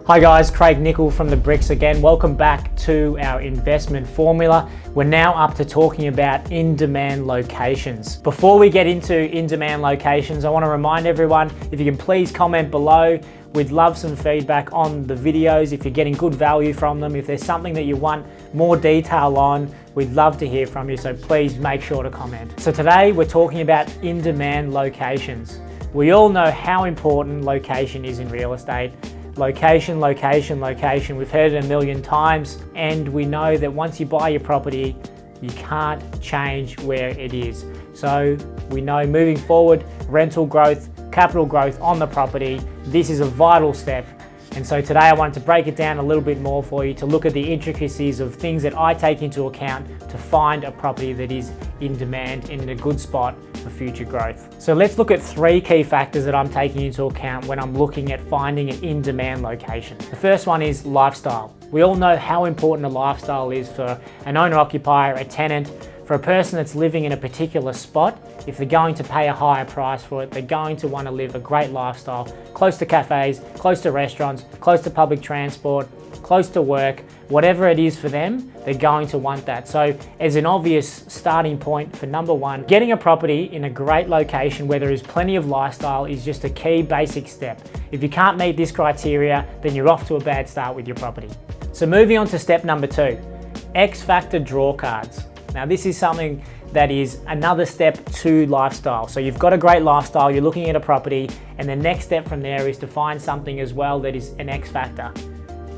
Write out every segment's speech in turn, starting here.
Hi guys, Craig Nicol from The Bricks again. Welcome back to our investment formula. We're now up to talking about in-demand locations. Before we get into in-demand locations, I want to remind everyone, if you can please comment below. We'd love some feedback on the videos, if you're getting good value from them, if there's something that you want more detail on, we'd love to hear from you, so please make sure to comment. So today we're talking about in-demand locations. We all know how important location is in real estate. Location, location, location. We've heard it a million times, and we know that once you buy your property, you can't change where it is. So we know moving forward, rental growth, capital growth on the property, this is a vital step. And so today I wanted to break it down a little bit more for you to look at the intricacies of things that I take into account to find a property that is in demand and in a good spot for future growth. So let's look at three key factors that I'm taking into account when I'm looking at finding an in-demand location. The first one is lifestyle. We all know how important a lifestyle is for an owner-occupier, a tenant, for a person that's living in a particular spot. If they're going to pay a higher price for it, they're going to want to live a great lifestyle, close to cafes, close to restaurants, close to public transport, close to work, whatever it is for them, they're going to want that. So as an obvious starting point for number one, getting a property in a great location where there is plenty of lifestyle is just a key basic step. If you can't meet this criteria, then you're off to a bad start with your property. So moving on to step number two, X Factor draw cards. Now this is something that is another step to lifestyle. So you've got a great lifestyle, you're looking at a property, and the next step from there is to find something as well that is an X factor.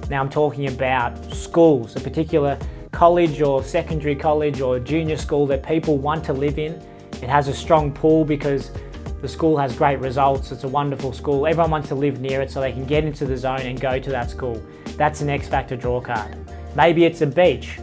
Now I'm talking about schools, a particular college or secondary college or junior school that people want to live in. It has a strong pull because the school has great results, it's a wonderful school, everyone wants to live near it so they can get into the zone and go to that school. That's an X factor draw card. Maybe it's a beach.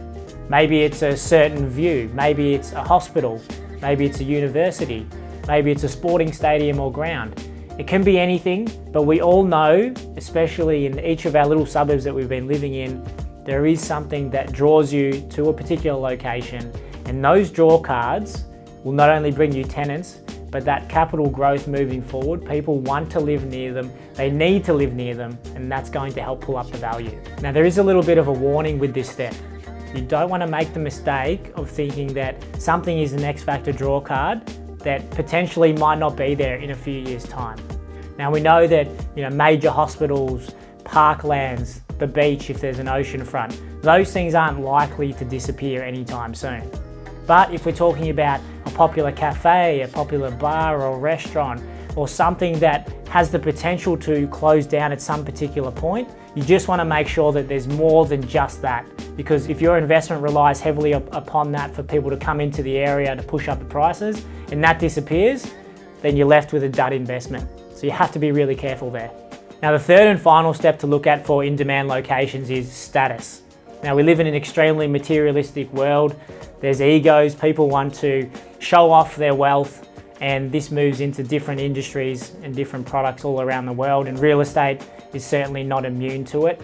Maybe it's a certain view, maybe it's a hospital, maybe it's a university, maybe it's a sporting stadium or ground. It can be anything, but we all know, especially in each of our little suburbs that we've been living in, there is something that draws you to a particular location, and those draw cards will not only bring you tenants, but that capital growth moving forward. People want to live near them, they need to live near them, and that's going to help pull up the value. Now there is a little bit of a warning with this step. You don't want to make the mistake of thinking that something is an X Factor draw card that potentially might not be there in a few years' time. Now we know that major hospitals, parklands, the beach if there's an ocean front, those things aren't likely to disappear anytime soon. But if we're talking about a popular cafe, a popular bar or restaurant, or something that has the potential to close down at some particular point, you just want to make sure that there's more than just that. Because if your investment relies heavily upon that for people to come into the area to push up the prices, and that disappears, then you're left with a dud investment. So you have to be really careful there. Now the third and final step to look at for in-demand locations is status. Now we live in an extremely materialistic world. There's egos, people want to show off their wealth, and this moves into different industries and different products all around the world, and real estate is certainly not immune to it.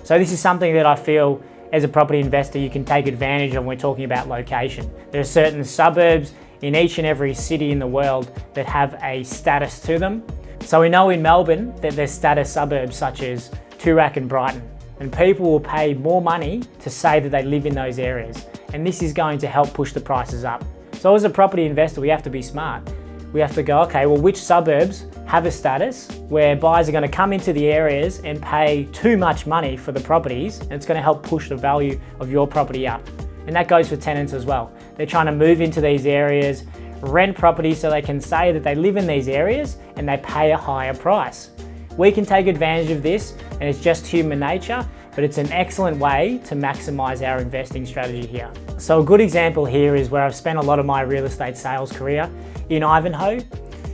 So this is something that I feel as a property investor you can take advantage of when we're talking about location. There are certain suburbs in each and every city in the world that have a status to them. So we know in Melbourne that there's status suburbs such as Toorak and Brighton, and people will pay more money to say that they live in those areas, and this is going to help push the prices up. So as a property investor, we have to be smart. We have to go, okay, well, which suburbs have a status where buyers are going to come into the areas and pay too much money for the properties, and it's going to help push the value of your property up. And that goes for tenants as well. They're trying to move into these areas, rent properties so they can say that they live in these areas and they pay a higher price. We can take advantage of this, and it's just human nature, but it's an excellent way to maximize our investing strategy here. So a good example here is where I've spent a lot of my real estate sales career in Ivanhoe,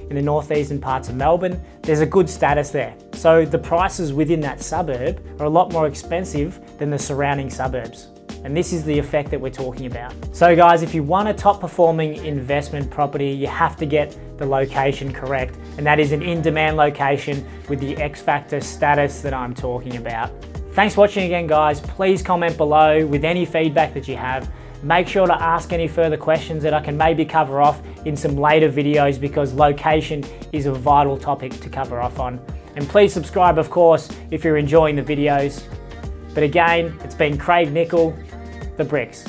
in the northeastern parts of Melbourne. There's a good status there. So the prices within that suburb are a lot more expensive than the surrounding suburbs. And this is the effect that we're talking about. So guys, if you want a top performing investment property, you have to get the location correct. And that is an in-demand location with the X Factor status that I'm talking about. Thanks for watching again, guys. Please comment below with any feedback that you have. Make sure to ask any further questions that I can maybe cover off in some later videos, because location is a vital topic to cover off on. And please subscribe, of course, if you're enjoying the videos. But again, it's been Craig Nickel, The Bricks.